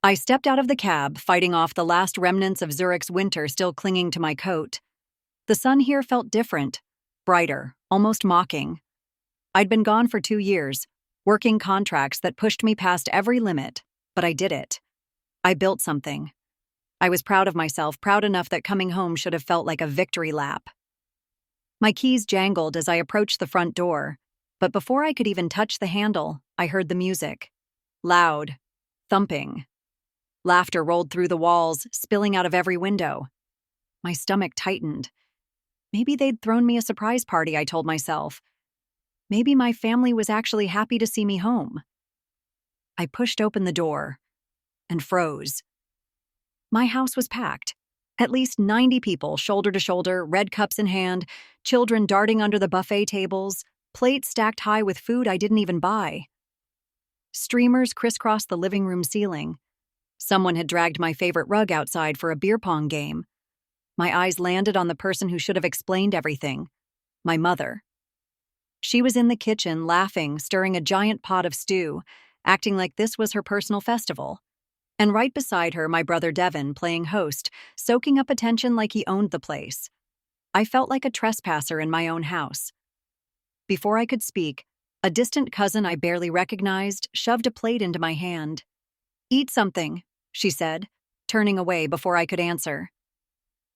I stepped out of the cab, fighting off the last remnants of Zurich's winter still clinging to my coat. The sun here felt different, brighter, almost mocking. I'd been gone for 2 years, working contracts that pushed me past every limit, but I did it. I built something. I was proud of myself, proud enough that coming home should have felt like a victory lap. My keys jangled as I approached the front door, but before I could even touch the handle, I heard the music. Loud, thumping. Laughter rolled through the walls, spilling out of every window. My stomach tightened. Maybe they'd thrown me a surprise party, I told myself. Maybe my family was actually happy to see me home. I pushed open the door and froze. My house was packed. At least 90 people, shoulder to shoulder, red cups in hand, children darting under the buffet tables, plates stacked high with food I didn't even buy. Streamers crisscrossed the living room ceiling. Someone had dragged my favorite rug outside for a beer pong game. My eyes landed on the person who should have explained everything, my mother. She was in the kitchen, laughing, stirring a giant pot of stew, acting like this was her personal festival. And right beside her, my brother Devin, playing host, soaking up attention like he owned the place. I felt like a trespasser in my own house. Before I could speak, a distant cousin I barely recognized shoved a plate into my hand. "Eat something," she said, turning away before I could answer.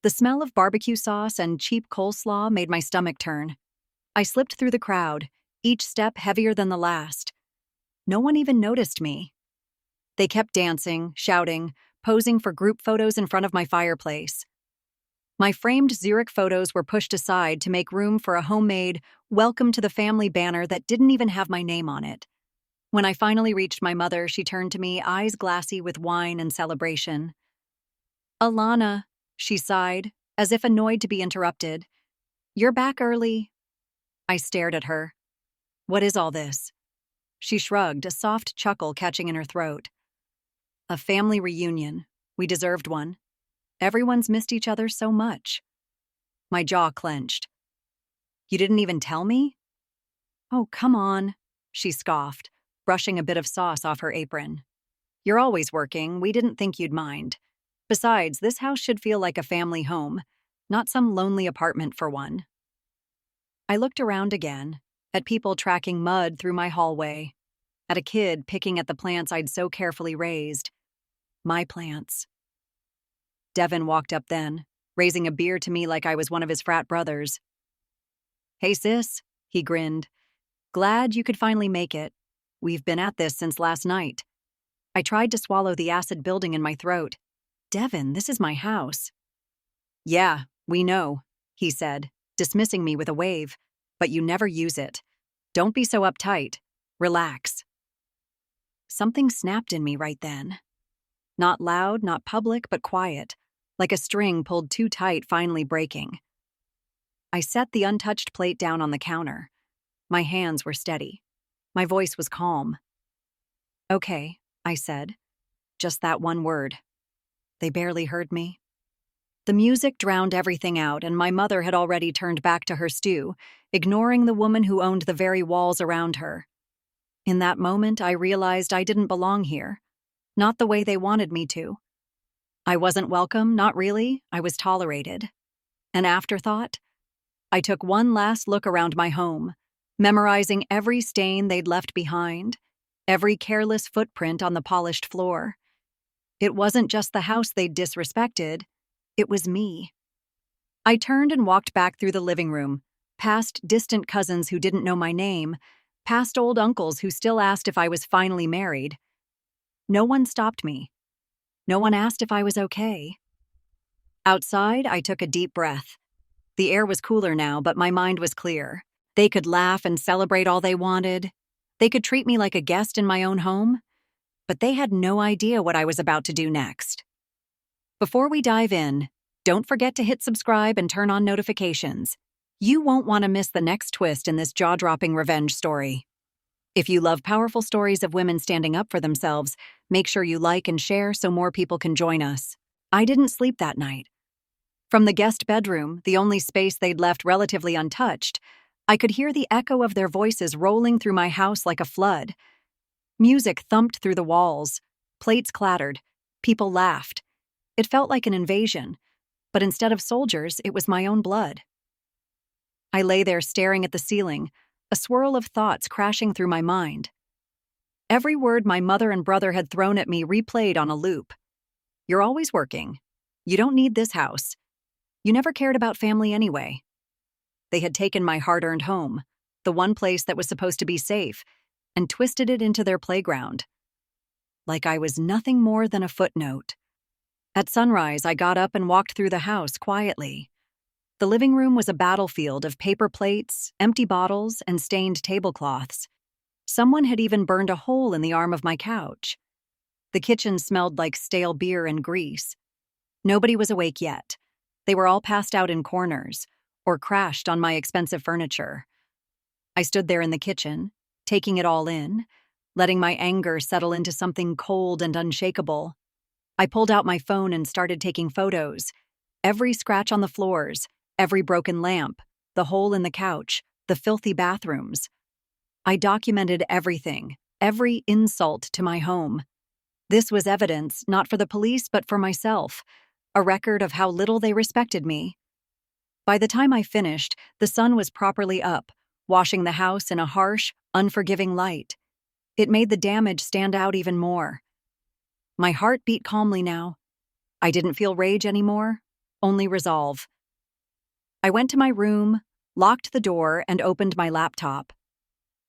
The smell of barbecue sauce and cheap coleslaw made my stomach turn. I slipped through the crowd, each step heavier than the last. No one even noticed me. They kept dancing, shouting, posing for group photos in front of my fireplace. My framed Zurich photos were pushed aside to make room for a homemade "Welcome to the Family" banner that didn't even have my name on it. When I finally reached my mother, she turned to me, eyes glassy with wine and celebration. "Alana," she sighed, as if annoyed to be interrupted. "You're back early." I stared at her. "What is all this?" She shrugged, a soft chuckle catching in her throat. "A family reunion. We deserved one. Everyone's missed each other so much." My jaw clenched. "You didn't even tell me?" "Oh, come on," she scoffed, brushing a bit of sauce off her apron. "You're always working. We didn't think you'd mind. Besides, this house should feel like a family home, not some lonely apartment for one." I looked around again, at people tracking mud through my hallway, at a kid picking at the plants I'd so carefully raised. My plants. Devin walked up then, raising a beer to me like I was one of his frat brothers. "Hey, sis," he grinned. "Glad you could finally make it. We've been at this since last night." I tried to swallow the acid building in my throat. "Devin, this is my house." "Yeah, we know," he said, dismissing me with a wave. "But you never use it. Don't be so uptight. Relax." Something snapped in me right then. Not loud, not public, but quiet, like a string pulled too tight finally breaking. I set the untouched plate down on the counter. My hands were steady. My voice was calm. "Okay," I said. Just that one word. They barely heard me. The music drowned everything out, and my mother had already turned back to her stew, ignoring the woman who owned the very walls around her. In that moment, I realized I didn't belong here. Not the way they wanted me to. I wasn't welcome, not really. I was tolerated. An afterthought? I took one last look around my home, memorizing every stain they'd left behind, every careless footprint on the polished floor. It wasn't just the house they'd disrespected. It was me. I turned and walked back through the living room, past distant cousins who didn't know my name, past old uncles who still asked if I was finally married. No one stopped me. No one asked if I was okay. Outside, I took a deep breath. The air was cooler now, but my mind was clear. They could laugh and celebrate all they wanted. They could treat me like a guest in my own home. But they had no idea what I was about to do next. Before we dive in, don't forget to hit subscribe and turn on notifications. You won't want to miss the next twist in this jaw-dropping revenge story. If you love powerful stories of women standing up for themselves, make sure you like and share so more people can join us. I didn't sleep that night. From the guest bedroom, the only space they'd left relatively untouched, I could hear the echo of their voices rolling through my house like a flood. Music thumped through the walls. Plates clattered. People laughed. It felt like an invasion, but instead of soldiers, it was my own blood. I lay there staring at the ceiling, a swirl of thoughts crashing through my mind. Every word my mother and brother had thrown at me replayed on a loop. You're always working. You don't need this house. You never cared about family anyway. They had taken my hard-earned home, the one place that was supposed to be safe, and twisted it into their playground. Like I was nothing more than a footnote. At sunrise, I got up and walked through the house quietly. The living room was a battlefield of paper plates, empty bottles, and stained tablecloths. Someone had even burned a hole in the arm of my couch. The kitchen smelled like stale beer and grease. Nobody was awake yet. They were all passed out in corners, or crashed on my expensive furniture. I stood there in the kitchen, taking it all in, letting my anger settle into something cold and unshakable. I pulled out my phone and started taking photos. Every scratch on the floors, every broken lamp, the hole in the couch, the filthy bathrooms. I documented everything, every insult to my home. This was evidence, not for the police, but for myself, a record of how little they respected me. By the time I finished, the sun was properly up, washing the house in a harsh, unforgiving light. It made the damage stand out even more. My heart beat calmly now. I didn't feel rage anymore, only resolve. I went to my room, locked the door, and opened my laptop.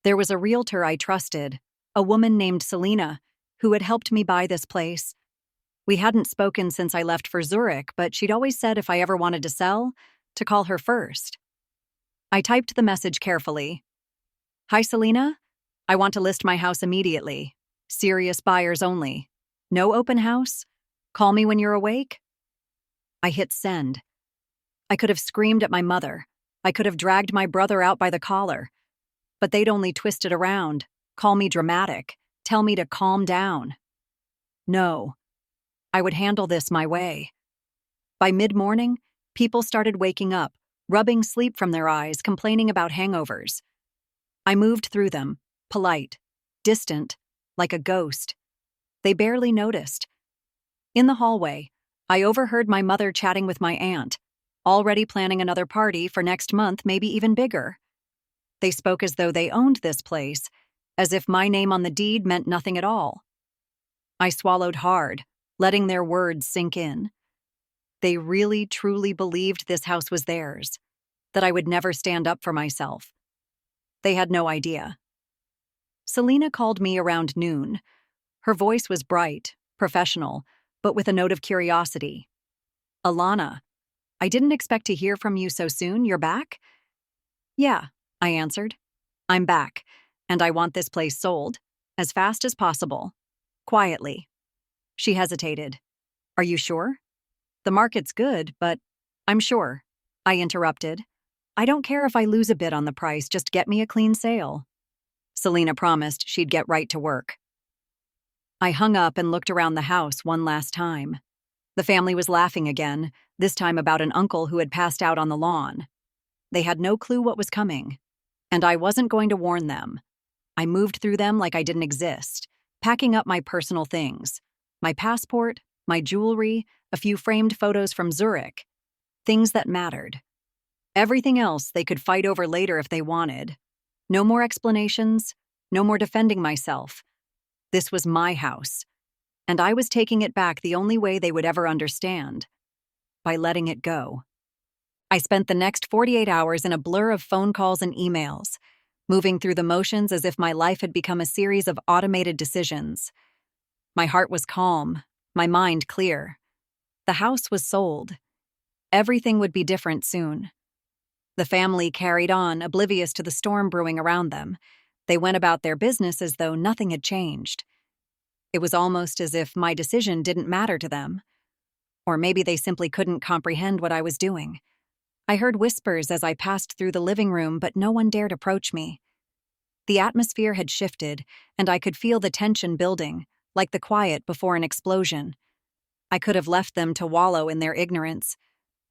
There was a realtor I trusted, a woman named Selena, who had helped me buy this place. We hadn't spoken since I left for Zurich, but she'd always said if I ever wanted to sell, to call her first. I typed the message carefully. Hi, Selena. I want to list my house immediately. Serious buyers only. No open house? Call me when you're awake? I hit send. I could have screamed at my mother. I could have dragged my brother out by the collar. But they'd only twist it around, call me dramatic, tell me to calm down. No. I would handle this my way. By mid-morning, people started waking up, rubbing sleep from their eyes, complaining about hangovers. I moved through them, polite, distant, like a ghost. They barely noticed. In the hallway, I overheard my mother chatting with my aunt, already planning another party for next month, maybe even bigger. They spoke as though they owned this place, as if my name on the deed meant nothing at all. I swallowed hard, letting their words sink in. They really, truly believed this house was theirs, that I would never stand up for myself. They had no idea. Selena called me around noon. Her voice was bright, professional, but with a note of curiosity. Alana, I didn't expect to hear from you so soon. You're back? Yeah, I answered. I'm back, and I want this place sold, as fast as possible. Quietly. She hesitated. Are you sure? The market's good, but I'm sure. I interrupted. I don't care if I lose a bit on the price, just get me a clean sale. Selena promised she'd get right to work. I hung up and looked around the house one last time. The family was laughing again, this time about an uncle who had passed out on the lawn. They had no clue what was coming, and I wasn't going to warn them. I moved through them like I didn't exist, packing up my personal things, my passport, my jewelry, a few framed photos from Zurich, things that mattered. Everything else they could fight over later if they wanted. No more explanations, no more defending myself. This was my house, and I was taking it back the only way they would ever understand, by letting it go. I spent the next 48 hours in a blur of phone calls and emails, moving through the motions as if my life had become a series of automated decisions. My heart was calm, my mind clear. The house was sold. Everything would be different soon. The family carried on, oblivious to the storm brewing around them. They went about their business as though nothing had changed. It was almost as if my decision didn't matter to them. Or maybe they simply couldn't comprehend what I was doing. I heard whispers as I passed through the living room, but no one dared approach me. The atmosphere had shifted, and I could feel the tension building, like the quiet before an explosion. I could have left them to wallow in their ignorance,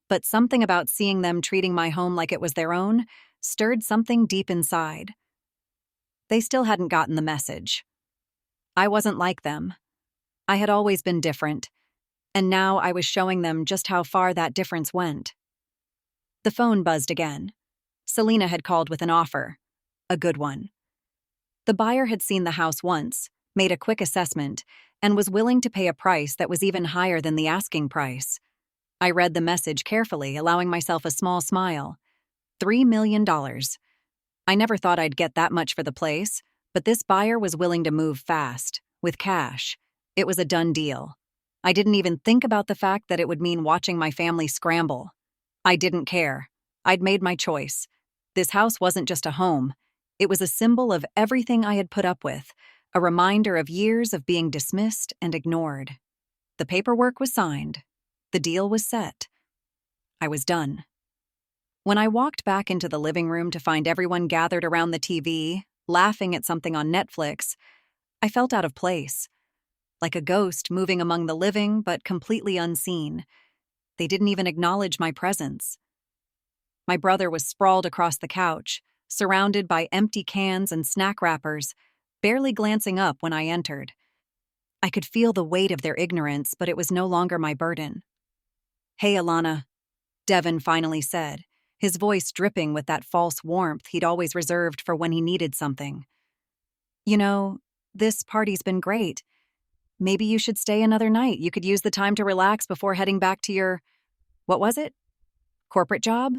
but something about seeing them treating my home like it was their own stirred something deep inside. They still hadn't gotten the message. I wasn't like them. I had always been different, and now I was showing them just how far that difference went. The phone buzzed again. Selena had called with an offer. A good one. The buyer had seen the house once, made a quick assessment, and was willing to pay a price that was even higher than the asking price. I read the message carefully, allowing myself a small smile. $3 million. I never thought I'd get that much for the place, but this buyer was willing to move fast, with cash. It was a done deal. I didn't even think about the fact that it would mean watching my family scramble. I didn't care. I'd made my choice. This house wasn't just a home. It was a symbol of everything I had put up with, a reminder of years of being dismissed and ignored. The paperwork was signed. The deal was set. I was done. When I walked back into the living room to find everyone gathered around the TV, laughing at something on Netflix, I felt out of place, like a ghost moving among the living but completely unseen. They didn't even acknowledge my presence. My brother was sprawled across the couch, surrounded by empty cans and snack wrappers, barely glancing up when I entered. I could feel the weight of their ignorance, but it was no longer my burden. "Hey, Alana," Devin finally said, his voice dripping with that false warmth he'd always reserved for when he needed something. "You know, this party's been great. Maybe you should stay another night. You could use the time to relax before heading back to your, what was it? Corporate job?"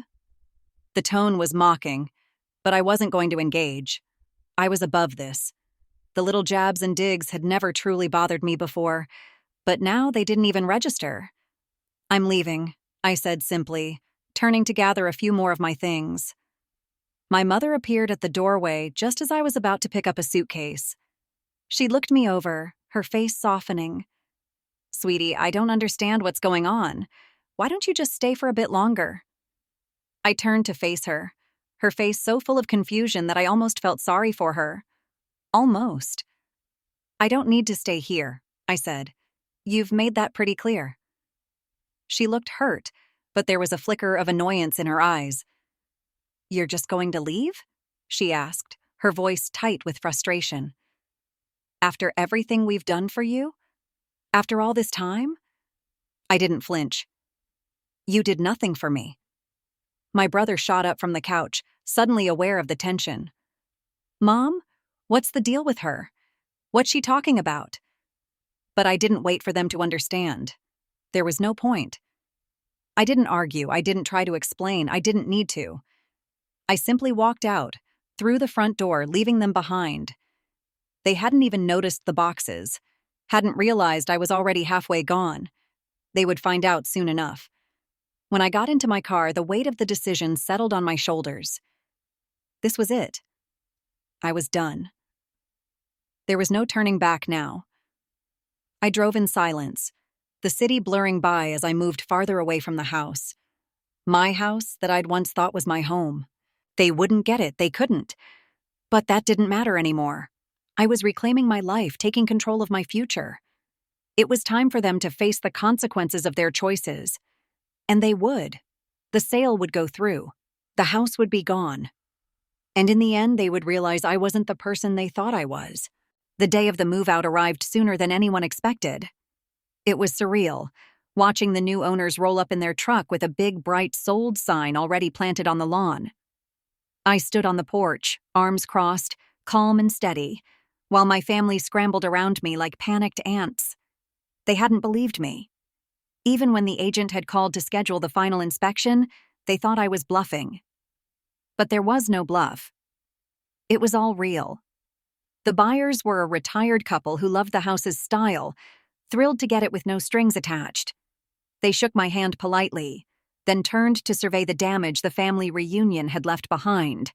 The tone was mocking, but I wasn't going to engage. I was above this. The little jabs and digs had never truly bothered me before, but now they didn't even register. "I'm leaving," I said simply, turning to gather a few more of my things. My mother appeared at the doorway just as I was about to pick up a suitcase. She looked me over, her face softening. "Sweetie, I don't understand what's going on. Why don't you just stay for a bit longer?" I turned to face her, her face so full of confusion that I almost felt sorry for her. Almost. "I don't need to stay here," I said. "You've made that pretty clear." She looked hurt, but there was a flicker of annoyance in her eyes. "You're just going to leave?" she asked, her voice tight with frustration. "After everything we've done for you? After all this time?" I didn't flinch. "You did nothing for me." My brother shot up from the couch, suddenly aware of the tension. "Mom, what's the deal with her? What's she talking about?" But I didn't wait for them to understand. There was no point. I didn't argue, I didn't try to explain, I didn't need to. I simply walked out, through the front door, leaving them behind. They hadn't even noticed the boxes, hadn't realized I was already halfway gone. They would find out soon enough. When I got into my car, the weight of the decision settled on my shoulders. This was it. I was done. There was no turning back now. I drove in silence, the city blurring by as I moved farther away from the house. My house that I'd once thought was my home. They wouldn't get it, they couldn't. But that didn't matter anymore. I was reclaiming my life, taking control of my future. It was time for them to face the consequences of their choices. And they would. The sale would go through. The house would be gone. And in the end, they would realize I wasn't the person they thought I was. The day of the move-out arrived sooner than anyone expected. It was surreal, watching the new owners roll up in their truck with a big, bright sold sign already planted on the lawn. I stood on the porch, arms crossed, calm and steady, while my family scrambled around me like panicked ants. They hadn't believed me. Even when the agent had called to schedule the final inspection, they thought I was bluffing. But there was no bluff. It was all real. The buyers were a retired couple who loved the house's style, thrilled to get it with no strings attached. They shook my hand politely, then turned to survey the damage the family reunion had left behind.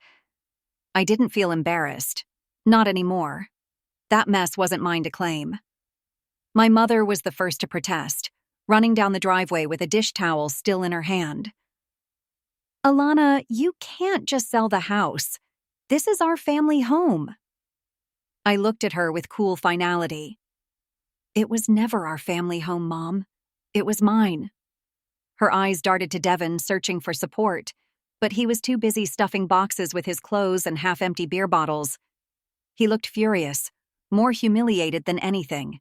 I didn't feel embarrassed. Not anymore. That mess wasn't mine to claim. My mother was the first to protest, running down the driveway with a dish towel still in her hand. "Alana, you can't just sell the house. This is our family home." I looked at her with cool finality. "It was never our family home, Mom. It was mine." Her eyes darted to Devin, searching for support, but he was too busy stuffing boxes with his clothes and half-empty beer bottles. He looked furious, more humiliated than anything.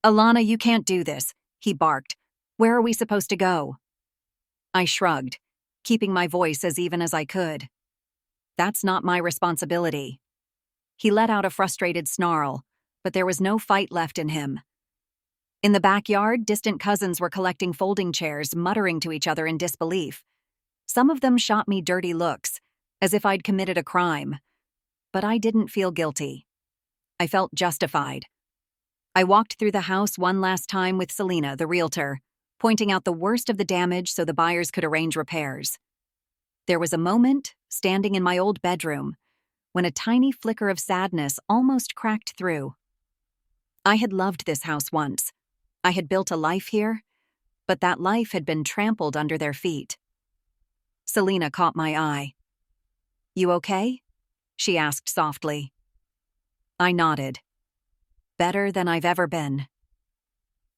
"Alana, you can't do this," he barked. "Where are we supposed to go?" I shrugged, keeping my voice as even as I could. "That's not my responsibility." He let out a frustrated snarl, but there was no fight left in him. In the backyard, distant cousins were collecting folding chairs, muttering to each other in disbelief. Some of them shot me dirty looks, as if I'd committed a crime. But I didn't feel guilty. I felt justified. I walked through the house one last time with Selena, the realtor, pointing out the worst of the damage so the buyers could arrange repairs. There was a moment, standing in my old bedroom, when a tiny flicker of sadness almost cracked through. I had loved this house once. I had built a life here, but that life had been trampled under their feet. Selena caught my eye. "You okay?" she asked softly. I nodded. "Better than I've ever been."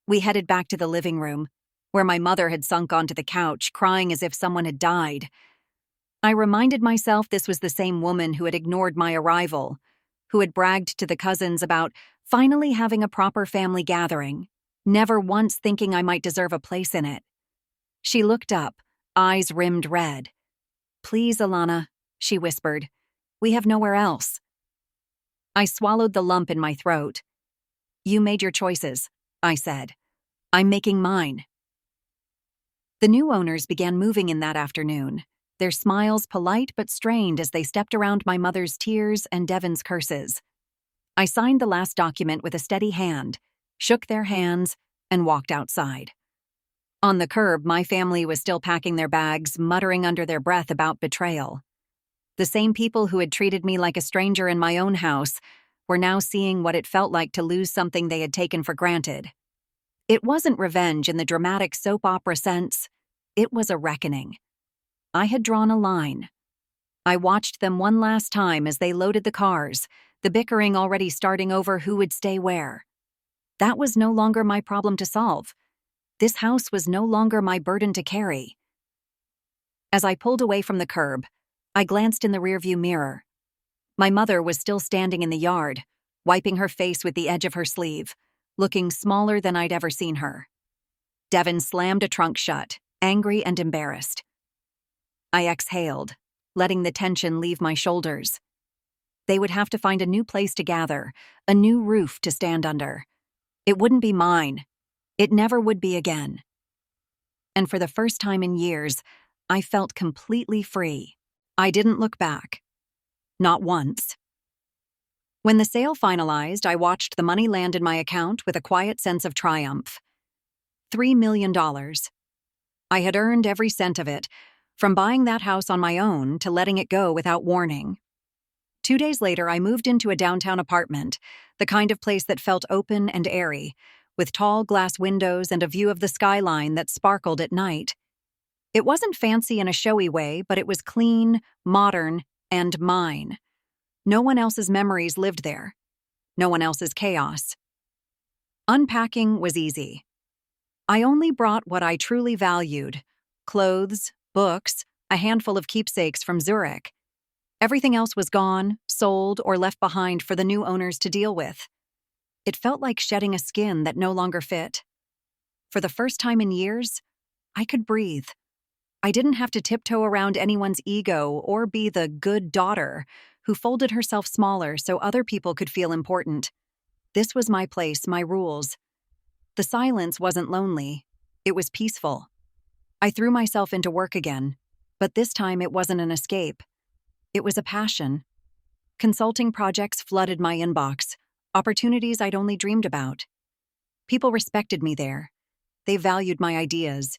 We headed back to the living room, where my mother had sunk onto the couch, crying as if someone had died. I reminded myself this was the same woman who had ignored my arrival, who had bragged to the cousins about finally having a proper family gathering, never once thinking I might deserve a place in it. She looked up, eyes rimmed red. "Please, Alana," she whispered. "We have nowhere else." I swallowed the lump in my throat. "You made your choices," I said. "I'm making mine." The new owners began moving in that afternoon, their smiles polite but strained as they stepped around my mother's tears and Devon's curses. I signed the last document with a steady hand, shook their hands, and walked outside. On the curb, my family was still packing their bags, muttering under their breath about betrayal. The same people who had treated me like a stranger in my own house were now seeing what it felt like to lose something they had taken for granted. It wasn't revenge in the dramatic soap opera sense. It was a reckoning. I had drawn a line. I watched them one last time as they loaded the cars, the bickering already starting over who would stay where. That was no longer my problem to solve. This house was no longer my burden to carry. As I pulled away from the curb, I glanced in the rearview mirror. My mother was still standing in the yard, wiping her face with the edge of her sleeve, looking smaller than I'd ever seen her. Devon slammed a trunk shut, angry and embarrassed. I exhaled, letting the tension leave my shoulders. They would have to find a new place to gather, a new roof to stand under. It wouldn't be mine. It never would be again. And for the first time in years, I felt completely free. I didn't look back. Not once. When the sale finalized, I watched the money land in my account with a quiet sense of triumph. $3 million. I had earned every cent of it, from buying that house on my own to letting it go without warning. 2 days later, I moved into a downtown apartment, the kind of place that felt open and airy, with tall glass windows and a view of the skyline that sparkled at night. It wasn't fancy in a showy way, but it was clean, modern, and mine. No one else's memories lived there. No one else's chaos. Unpacking was easy. I only brought what I truly valued: clothes, books, a handful of keepsakes from Zurich. Everything else was gone, sold, or left behind for the new owners to deal with. It felt like shedding a skin that no longer fit. For the first time in years, I could breathe. I didn't have to tiptoe around anyone's ego or be the good daughter who folded herself smaller so other people could feel important. This was my place, my rules. The silence wasn't lonely. It was peaceful. I threw myself into work again, but this time it wasn't an escape. It was a passion. Consulting projects flooded my inbox, opportunities I'd only dreamed about. People respected me there. They valued my ideas.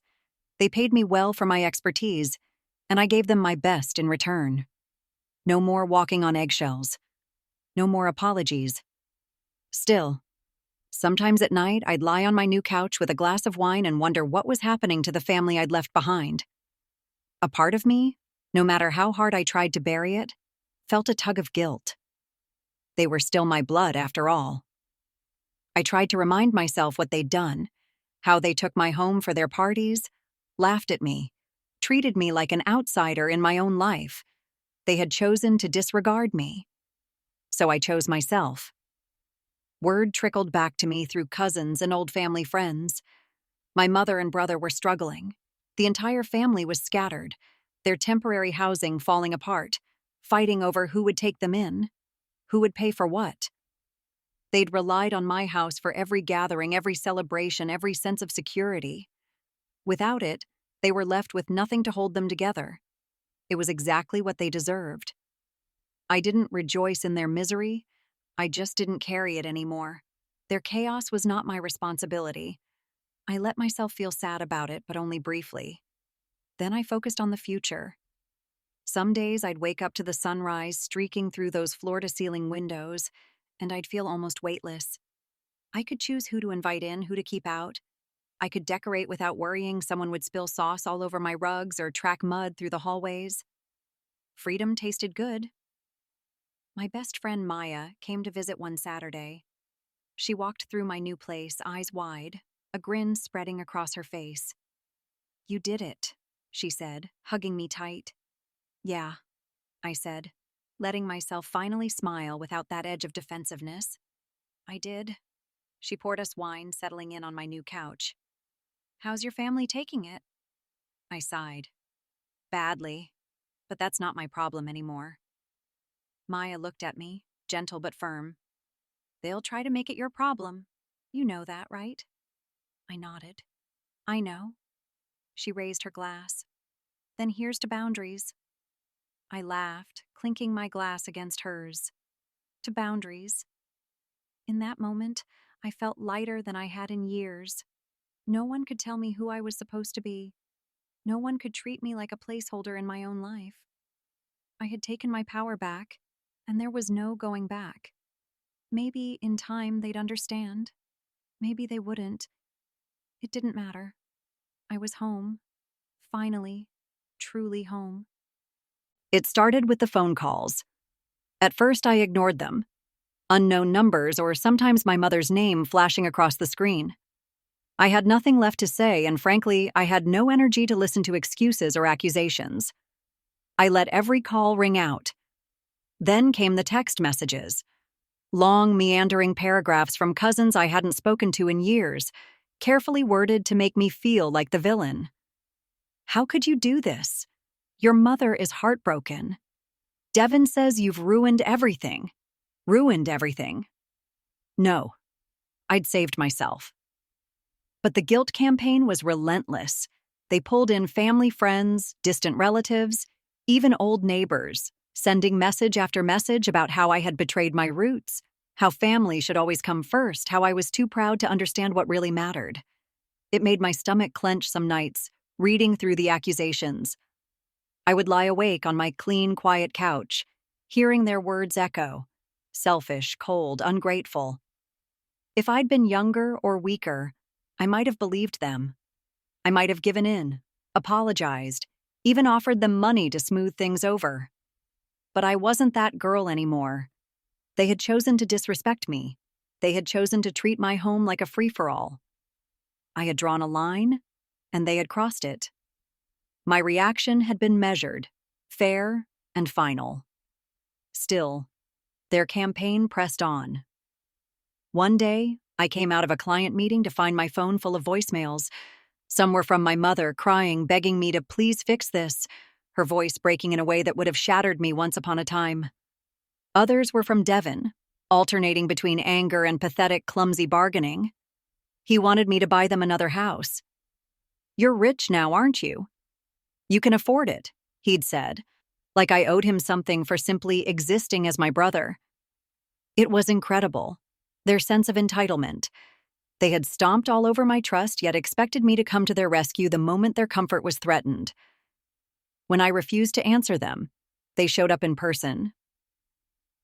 They paid me well for my expertise, and I gave them my best in return. No more walking on eggshells. No more apologies. Still, sometimes at night I'd lie on my new couch with a glass of wine and wonder what was happening to the family I'd left behind. A part of me, no matter how hard I tried to bury it, felt a tug of guilt. They were still my blood, after all. I tried to remind myself what they'd done, how they took my home for their parties, laughed at me, treated me like an outsider in my own life. They had chosen to disregard me. So I chose myself. Word trickled back to me through cousins and old family friends. My mother and brother were struggling. The entire family was scattered, their temporary housing falling apart, fighting over who would take them in, who would pay for what. They'd relied on my house for every gathering, every celebration, every sense of security. Without it, they were left with nothing to hold them together. It was exactly what they deserved. I didn't rejoice in their misery. I just didn't carry it anymore. Their chaos was not my responsibility. I let myself feel sad about it, but only briefly. Then I focused on the future. Some days I'd wake up to the sunrise streaking through those floor-to-ceiling windows, and I'd feel almost weightless. I could choose who to invite in, who to keep out. I could decorate without worrying someone would spill sauce all over my rugs or track mud through the hallways. Freedom tasted good. My best friend Maya came to visit one Saturday. She walked through my new place, eyes wide, a grin spreading across her face. "You did it," she said, hugging me tight. "Yeah," I said, letting myself finally smile without that edge of defensiveness. "I did." She poured us wine, settling in on my new couch. "How's your family taking it?" I sighed. "Badly, but that's not my problem anymore." Maya looked at me, gentle but firm. "They'll try to make it your problem. You know that, right?" I nodded. "I know." She raised her glass. "Then here's to boundaries." I laughed, clinking my glass against hers. To boundaries. In that moment, I felt lighter than I had in years. No one could tell me who I was supposed to be. No one could treat me like a placeholder in my own life. I had taken my power back, and there was no going back. Maybe in time they'd understand. Maybe they wouldn't. It didn't matter. I was home. Finally, truly home. It started with the phone calls. At first, I ignored them. Unknown numbers or sometimes my mother's name flashing across the screen. I had nothing left to say, and frankly, I had no energy to listen to excuses or accusations. I let every call ring out. Then came the text messages. Long, meandering paragraphs from cousins I hadn't spoken to in years, carefully worded to make me feel like the villain. "How could you do this? Your mother is heartbroken. Devin says you've ruined everything. Ruined everything." No, I'd saved myself. But the guilt campaign was relentless. They pulled in family friends, distant relatives, even old neighbors, sending message after message about how I had betrayed my roots, how family should always come first, how I was too proud to understand what really mattered. It made my stomach clench some nights, reading through the accusations. I would lie awake on my clean, quiet couch, hearing their words echo. Selfish, cold, ungrateful. If I'd been younger or weaker, I might have believed them. I might have given in, apologized, even offered them money to smooth things over. But I wasn't that girl anymore. They had chosen to disrespect me. They had chosen to treat my home like a free-for-all. I had drawn a line, and they had crossed it. My reaction had been measured, fair, and final. Still, their campaign pressed on. One day, I came out of a client meeting to find my phone full of voicemails. Some were from my mother, crying, begging me to please fix this, her voice breaking in a way that would have shattered me once upon a time. Others were from Devin, alternating between anger and pathetic, clumsy bargaining. He wanted me to buy them another house. "You're rich now, aren't you? You can afford it," he'd said, like I owed him something for simply existing as my brother. It was incredible, their sense of entitlement. They had stomped all over my trust, yet expected me to come to their rescue the moment their comfort was threatened. When I refused to answer them, they showed up in person.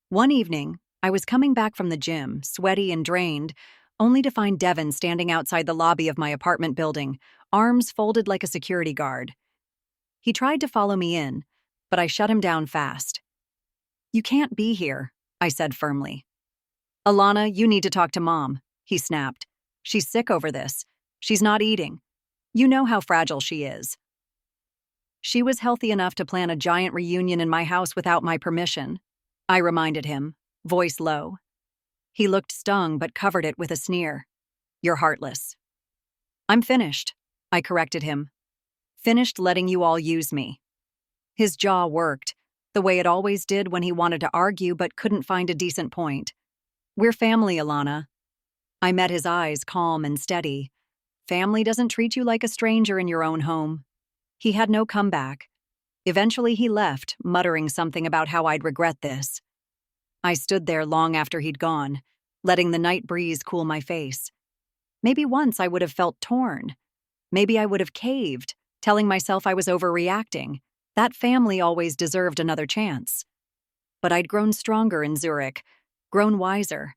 One evening, I was coming back from the gym, sweaty and drained, only to find Devin standing outside the lobby of my apartment building, arms folded like a security guard. He tried to follow me in, but I shut him down fast. "You can't be here," I said firmly. "Alana, you need to talk to Mom," he snapped. "She's sick over this. She's not eating. You know how fragile she is." "She was healthy enough to plan a giant reunion in my house without my permission," I reminded him, voice low. He looked stung but covered it with a sneer. "You're heartless." "I'm finished," I corrected him. "Finished letting you all use me." His jaw worked, the way it always did when he wanted to argue but couldn't find a decent point. "We're family, Alana." I met his eyes, calm and steady. "Family doesn't treat you like a stranger in your own home." He had no comeback. Eventually he left, muttering something about how I'd regret this. I stood there long after he'd gone, letting the night breeze cool my face. Maybe once I would have felt torn. Maybe I would have caved, telling myself I was overreacting. That family always deserved another chance. But I'd grown stronger in Zurich, grown wiser,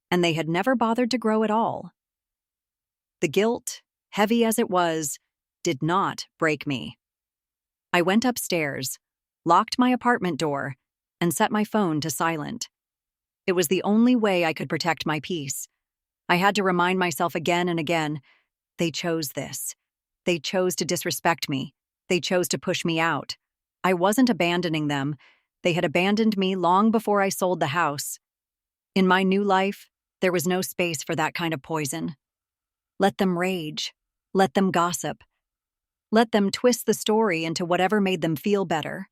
and they had never bothered to grow at all. The guilt, heavy as it was, did not break me. I went upstairs, locked my apartment door, and set my phone to silent. It was the only way I could protect my peace. I had to remind myself again and again, they chose this. They chose to disrespect me. They chose to push me out. I wasn't abandoning them. They had abandoned me long before I sold the house. In my new life, there was no space for that kind of poison. Let them rage. Let them gossip. Let them twist the story into whatever made them feel better.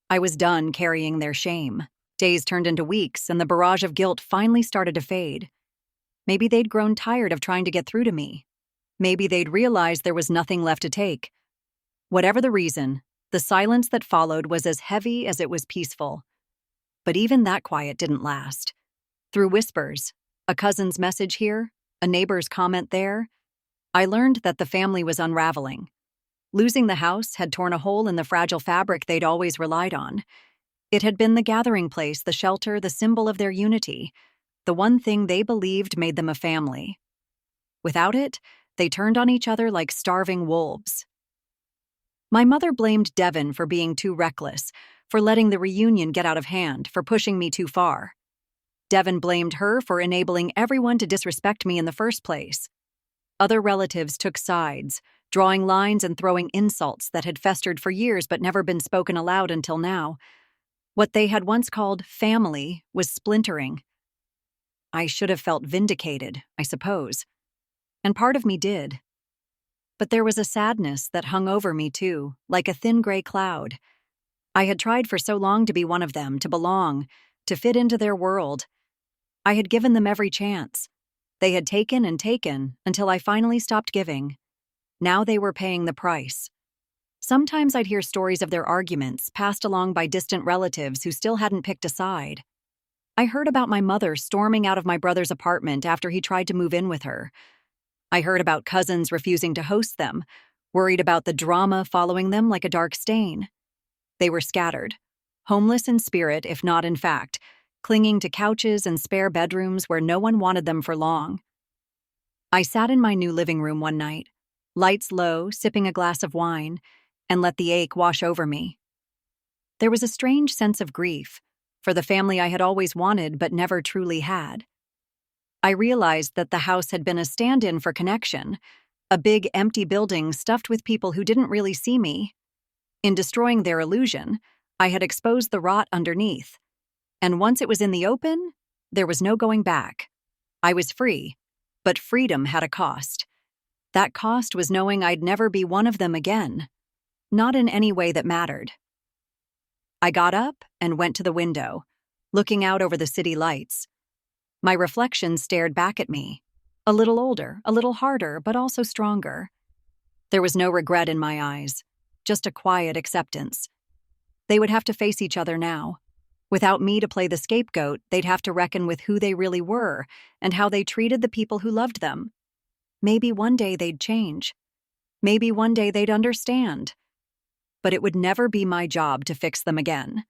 I was done carrying their shame. Days turned into weeks, and the barrage of guilt finally started to fade. Maybe they'd grown tired of trying to get through to me. Maybe they'd realized there was nothing left to take. Whatever the reason, the silence that followed was as heavy as it was peaceful. But even that quiet didn't last. Through whispers, a cousin's message here, a neighbor's comment there, I learned that the family was unraveling. Losing the house had torn a hole in the fragile fabric they'd always relied on. It had been the gathering place, the shelter, the symbol of their unity, the one thing they believed made them a family. Without it, they turned on each other like starving wolves. My mother blamed Devin for being too reckless, for letting the reunion get out of hand, for pushing me too far. Devin blamed her for enabling everyone to disrespect me in the first place. Other relatives took sides, drawing lines and throwing insults that had festered for years but never been spoken aloud until now. What they had once called family was splintering. I should have felt vindicated, I suppose. And part of me did. But there was a sadness that hung over me too, like a thin gray cloud. I had tried for so long to be one of them, to belong, to fit into their world. I had given them every chance. They had taken and taken until I finally stopped giving. Now they were paying the price. Sometimes I'd hear stories of their arguments passed along by distant relatives who still hadn't picked a side. I heard about my mother storming out of my brother's apartment after he tried to move in with her. I heard about cousins refusing to host them, worried about the drama following them like a dark stain. They were scattered, homeless in spirit if not in fact, clinging to couches and spare bedrooms where no one wanted them for long. I sat in my new living room one night, lights low, sipping a glass of wine, and let the ache wash over me. There was a strange sense of grief for the family I had always wanted but never truly had. I realized that the house had been a stand-in for connection, a big empty building stuffed with people who didn't really see me. In destroying their illusion, I had exposed the rot underneath. And once it was in the open, there was no going back. I was free, but freedom had a cost. That cost was knowing I'd never be one of them again. Not in any way that mattered. I got up and went to the window, looking out over the city lights. My reflection stared back at me, a little older, a little harder, but also stronger. There was no regret in my eyes, just a quiet acceptance. They would have to face each other now. Without me to play the scapegoat, they'd have to reckon with who they really were and how they treated the people who loved them. Maybe one day they'd change. Maybe one day they'd understand. But it would never be my job to fix them again.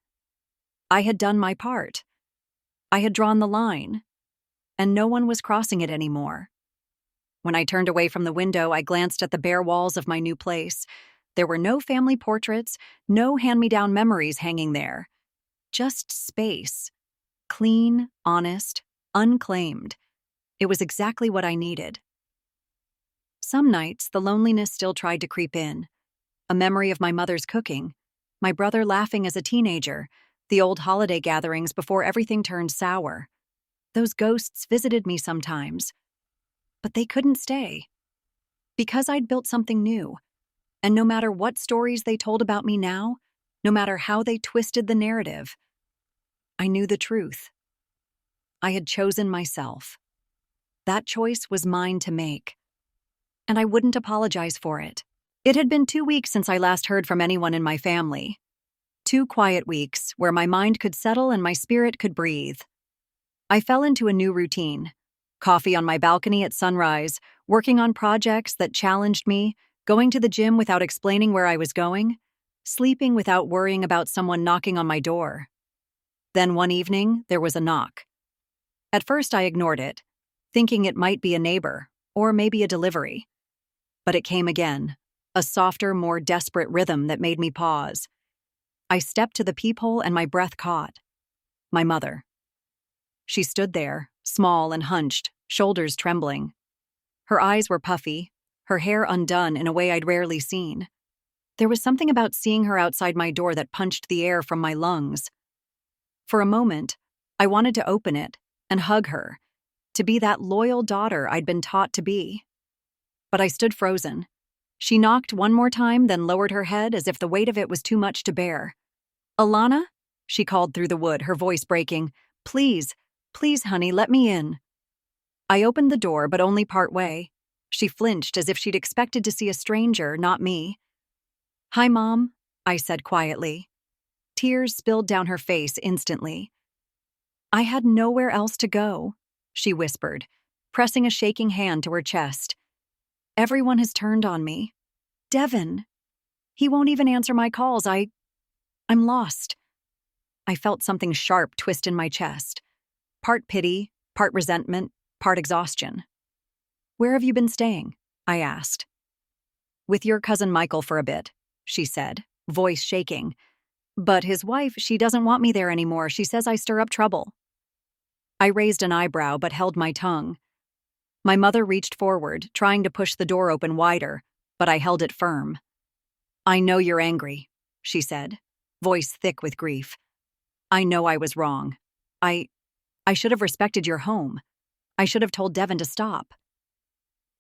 I had done my part. I had drawn the line, and no one was crossing it anymore. When I turned away from the window, I glanced at the bare walls of my new place. There were no family portraits, no hand-me-down memories hanging there. Just space. Clean, honest, unclaimed. It was exactly what I needed. Some nights, the loneliness still tried to creep in. A memory of my mother's cooking, my brother laughing as a teenager, the old holiday gatherings before everything turned sour. Those ghosts visited me sometimes, but they couldn't stay. Because I'd built something new, and no matter what stories they told about me now, no matter how they twisted the narrative, I knew the truth. I had chosen myself. That choice was mine to make, and I wouldn't apologize for it. It had been 2 weeks since I last heard from anyone in my family. 2 quiet weeks where my mind could settle and my spirit could breathe. I fell into a new routine. Coffee on my balcony at sunrise, working on projects that challenged me, going to the gym without explaining where I was going, sleeping without worrying about someone knocking on my door. Then one evening, there was a knock. At first, I ignored it, thinking it might be a neighbor, or maybe a delivery. But it came again, a softer, more desperate rhythm that made me pause. I stepped to the peephole and my breath caught. My mother. She stood there, small and hunched, shoulders trembling. Her eyes were puffy, her hair undone in a way I'd rarely seen. There was something about seeing her outside my door that punched the air from my lungs. For a moment, I wanted to open it and hug her, to be that loyal daughter I'd been taught to be. But I stood frozen. She knocked one more time, then lowered her head as if the weight of it was too much to bear. "Alana?" she called through the wood, her voice breaking. "Please, please, honey, let me in." I opened the door, but only part way. She flinched as if she'd expected to see a stranger, not me. "Hi, Mom," I said quietly. Tears spilled down her face instantly. "I had nowhere else to go," she whispered, pressing a shaking hand to her chest. "Everyone has turned on me. Devin. He won't even answer my calls. I'm lost." I felt something sharp twist in my chest. Part pity, part resentment, part exhaustion. "Where have you been staying?" I asked. "With your cousin Michael for a bit," she said, voice shaking. "But his wife, she doesn't want me there anymore. She says I stir up trouble." I raised an eyebrow but held my tongue. My mother reached forward, trying to push the door open wider, but I held it firm. "I know you're angry," she said, voice thick with grief. "I know I was wrong. I should have respected your home. I should have told Devin to stop."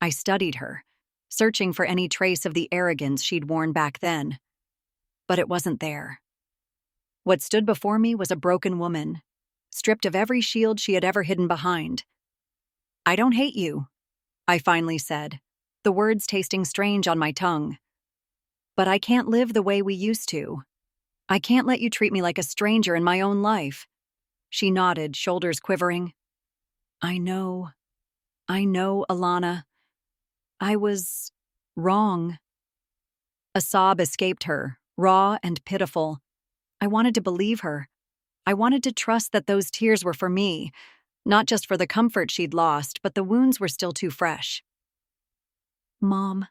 I studied her, searching for any trace of the arrogance she'd worn back then. But it wasn't there. What stood before me was a broken woman, stripped of every shield she had ever hidden behind. "I don't hate you," I finally said, the words tasting strange on my tongue. "But I can't live the way we used to. I can't let you treat me like a stranger in my own life." She nodded, shoulders quivering. I know, Alana. I was wrong." A sob escaped her, raw and pitiful. I wanted to believe her. I wanted to trust that those tears were for me, not just for the comfort she'd lost, but the wounds were still too fresh. "Mom,"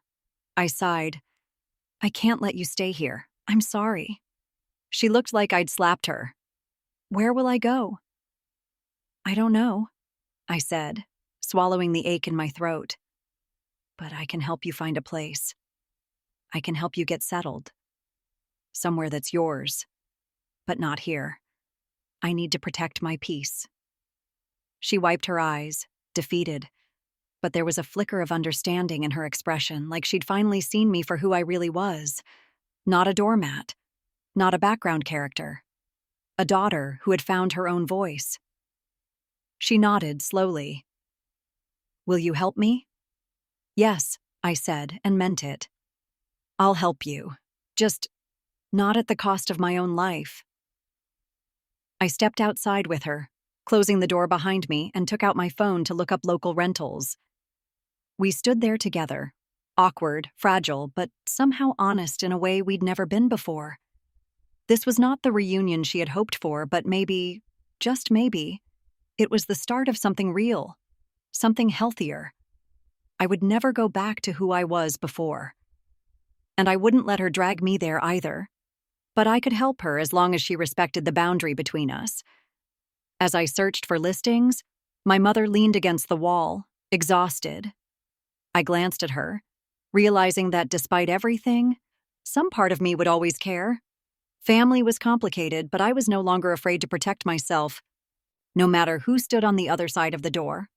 I sighed, "I can't let you stay here. I'm sorry." She looked like I'd slapped her. "Where will I go?" "I don't know," I said, swallowing the ache in my throat. "But I can help you find a place. I can help you get settled. Somewhere that's yours, but not here. I need to protect my peace." She wiped her eyes, defeated, but there was a flicker of understanding in her expression, like she'd finally seen me for who I really was. Not a doormat, not a background character. A daughter who had found her own voice. She nodded slowly. "Will you help me?" "Yes," I said, and meant it. "I'll help you. Just not at the cost of my own life." I stepped outside with her, closing the door behind me, and took out my phone to look up local rentals. We stood there together, awkward, fragile, but somehow honest in a way we'd never been before. This was not the reunion she had hoped for, but maybe, just maybe, it was the start of something real, something healthier. I would never go back to who I was before. And I wouldn't let her drag me there either. But I could help her as long as she respected the boundary between us. As I searched for listings, my mother leaned against the wall, exhausted. I glanced at her, realizing that despite everything, some part of me would always care. Family was complicated, but I was no longer afraid to protect myself. no matter who stood on the other side of the door.